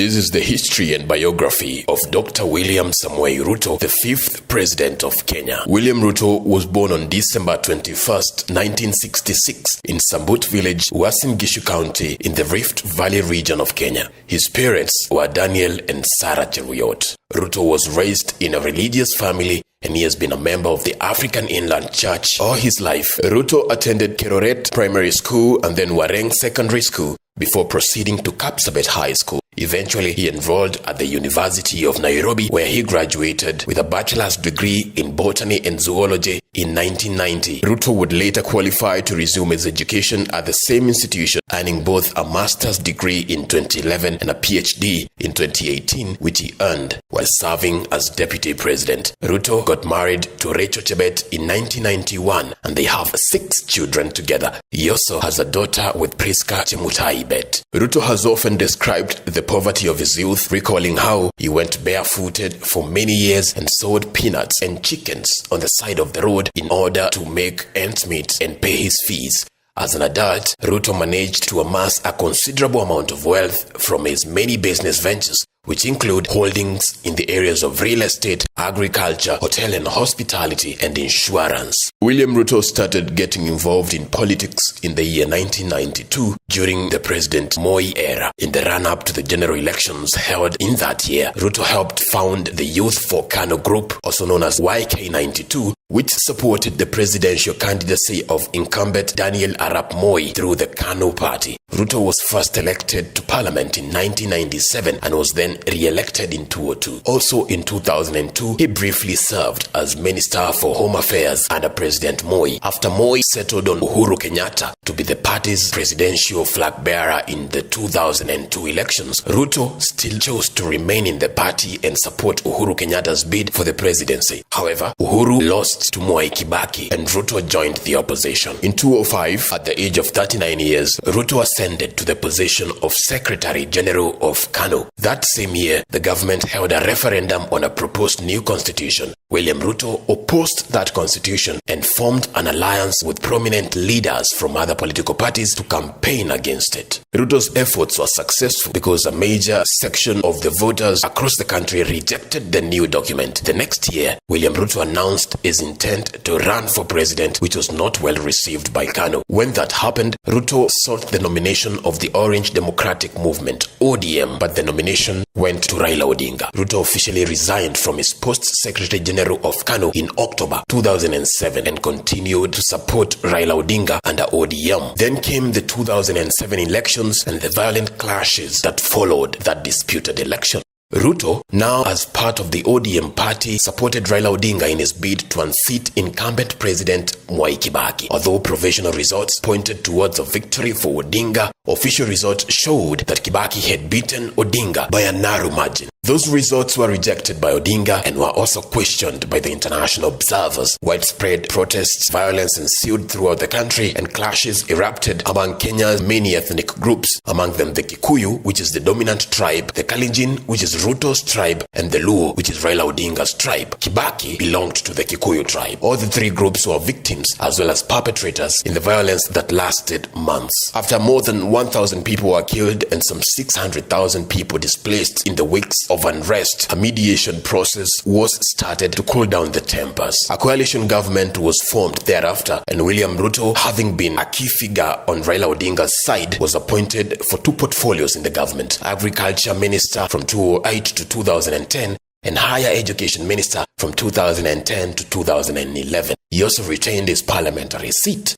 This is the history and biography of Dr. William Samoei Ruto, the 5th President of Kenya. William Ruto was born on December 21st, 1966 in Sambut Village, Uasin Gishu County in the Rift Valley region of Kenya. His parents were Daniel and Sarah Cheruyot. Ruto was raised in a religious family and he has been a member of the African Inland Church all his life. Ruto attended Keroret Primary School and then Wareng Secondary School before proceeding to Kapsabet High School. Eventually, he enrolled at the University of Nairobi, where he graduated with a bachelor's degree in botany and zoology in 1990. Ruto would later qualify to resume his education at the same institution, earning both a master's degree in 2011 and a PhD in 2018, which he earned while serving as deputy president. Ruto got married to Rachel Chebet in 1991, and they have 6 children together. He also has a daughter with Priska Chemutai Bet. Ruto has often described the poverty of his youth, recalling how he went barefooted for many years and sold peanuts and chickens on the side of the road in order to make ends meet and pay his fees. As an adult, Ruto managed to amass a considerable amount of wealth from his many business ventures, which include holdings in the areas of real estate, agriculture, hotel and hospitality, and insurance. William Ruto started getting involved in politics in the year 1992 during the President Moi era. In the run-up to the general elections held in that year, Ruto helped found the Youth for Kano group, also known as YK92, which supported the presidential candidacy of incumbent Daniel Arap Moi through the Kano party. Ruto was first elected to parliament in 1997 and was then re-elected in 2002. Also in 2002, he briefly served as Minister for Home Affairs under President Moi, after Moi settled on Uhuru Kenyatta to be the party's presidential flag bearer in the 2002 elections. Ruto still chose to remain in the party and support Uhuru Kenyatta's bid for the presidency. However, Uhuru lost to Mwai Kibaki and Ruto joined the opposition. In 2005, at the age of 39 years, Ruto ascended to the position of Secretary General of Kano. That same year, the government held a referendum on a proposed new constitution. William Ruto opposed that constitution and formed an alliance with prominent leaders from other political parties to campaign against it. Ruto's efforts were successful because a major section of the voters across the country rejected the new document. The next year, William Ruto announced his intent to run for president, which was not well received by Kano. When that happened, Ruto sought the nomination of the Orange Democratic Movement, ODM, but the nomination went to Raila Odinga. Ruto officially resigned from his post Secretary General of Kano in October 2007 and continued to support Raila Odinga under ODM. Then came the 2007 elections and the violent clashes that followed that disputed election. Ruto, now as part of the ODM party, supported Raila Odinga in his bid to unseat incumbent President Mwai Kibaki. Although provisional results pointed towards a victory for Odinga, official results showed that Kibaki had beaten Odinga by a narrow margin. Those results were rejected by Odinga and were also questioned by the international observers. Widespread protests, violence ensued throughout the country, and clashes erupted among Kenya's many ethnic groups, among them the Kikuyu, which is the dominant tribe, the Kalenjin, which is Ruto's tribe, and the Luo, which is Raila Odinga's tribe. Kibaki belonged to the Kikuyu tribe. All the 3 groups were victims as well as perpetrators in the violence that lasted months. After more than 1,000 people were killed and some 600,000 people displaced in the weeks of unrest, a mediation process was started to cool down the tempers. A coalition government was formed thereafter, and William Ruto, having been a key figure on Raila Odinga's side, was appointed for 2 portfolios in the government: Agriculture Minister from 2008 to 2010 and Higher Education Minister from 2010 to 2011. He also retained his parliamentary seat.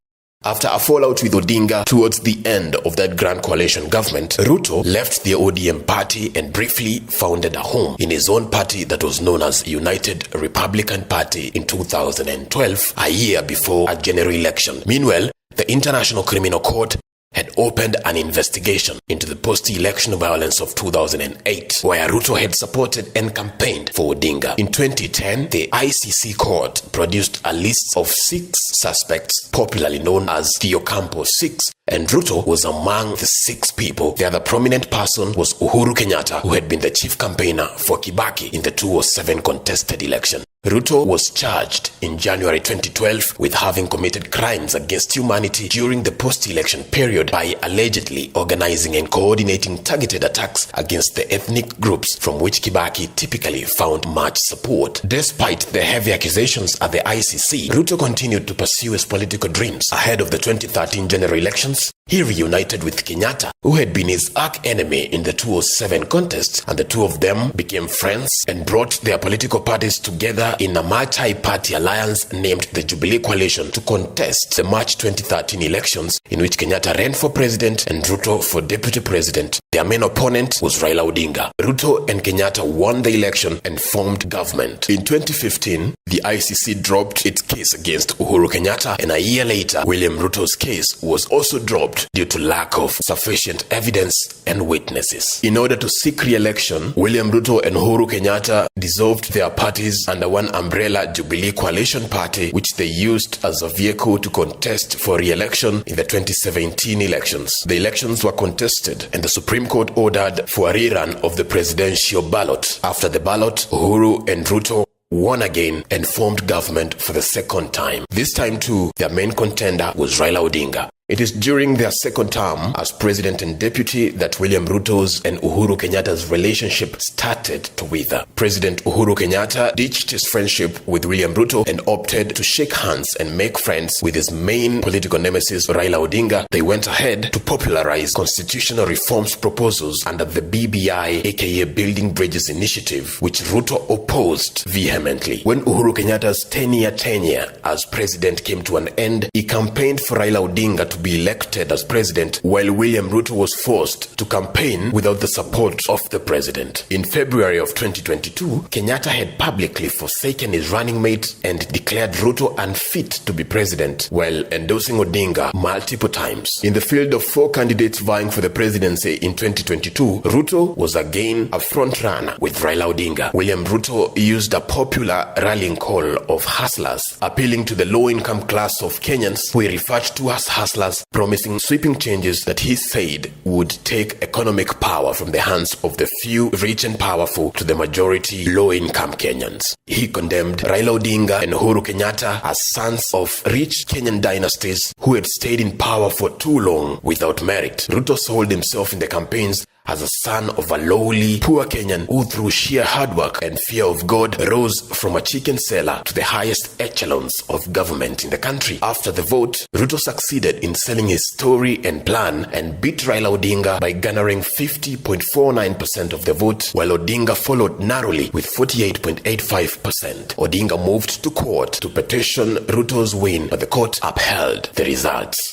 After a fallout with Odinga towards the end of that grand coalition government, Ruto left the ODM party and briefly founded a home in his own party that was known as United Republican Party in 2012, a year before a general election. Meanwhile, the International Criminal Court had opened an investigation into the post-election violence of 2008, where Ruto had supported and campaigned for Odinga. In 2010, the ICC court produced a list of 6 suspects, popularly known as Tio Campo 6, and Ruto was among the 6 people. The other prominent person was Uhuru Kenyatta, who had been the chief campaigner for Kibaki in the 2007 contested election. Ruto was charged in January 2012 with having committed crimes against humanity during the post-election period by allegedly organizing and coordinating targeted attacks against the ethnic groups from which Kibaki typically found much support. Despite the heavy accusations at the ICC, Ruto continued to pursue his political dreams. Ahead of the 2013 general elections, he reunited with Kenyatta, who had been his arch-enemy in the 2007 contest, and the two of them became friends and brought their political parties together in a multi-party alliance named the Jubilee Coalition to contest the March 2013 elections, in which Kenyatta ran for president and Ruto for deputy president. Their main opponent was Raila Odinga. Ruto and Kenyatta won the election and formed government. In 2015, the ICC dropped its case against Uhuru Kenyatta, and a year later, William Ruto's case was also dropped due to lack of sufficient evidence and witnesses. In order to seek re-election, William Ruto and Uhuru Kenyatta dissolved their parties under one umbrella Jubilee Coalition Party, which they used as a vehicle to contest for re-election in the 2017 elections. The elections were contested, and the Supreme Court ordered for a rerun of the presidential ballot. After the ballot, Uhuru and Ruto won again and formed government for the second time. This time too, their main contender was Raila Odinga. It is during their second term as president and deputy that William Ruto's and Uhuru Kenyatta's relationship started to wither. President Uhuru Kenyatta ditched his friendship with William Ruto and opted to shake hands and make friends with his main political nemesis Raila Odinga. They went ahead to popularize constitutional reforms proposals under the BBI, aka Building Bridges Initiative, which Ruto opposed vehemently. When Uhuru Kenyatta's 10-year tenure as president came to an end, he campaigned for Raila Odinga to be elected as president, while William Ruto was forced to campaign without the support of the president. In February of 2022, Kenyatta had publicly forsaken his running mate and declared Ruto unfit to be president, while endorsing Odinga multiple times. In the field of 4 candidates vying for the presidency in 2022, Ruto was again a front-runner with Raila Odinga. William Ruto used a popular rallying call of hustlers, appealing to the low-income class of Kenyans, who he referred to as hustlers, promising sweeping changes that he said would take economic power from the hands of the few rich and powerful to the majority low-income Kenyans. He condemned Raila Odinga and Uhuru Kenyatta as sons of rich Kenyan dynasties who had stayed in power for too long without merit. Ruto sold himself in the campaigns as a son of a lowly, poor Kenyan who through sheer hard work and fear of God rose from a chicken seller to the highest echelons of government in the country. After the vote, Ruto succeeded in selling his story and plan and beat Raila Odinga by garnering 50.49% of the vote, while Odinga followed narrowly with 48.85%. Odinga moved to court to petition Ruto's win, but the court upheld the results.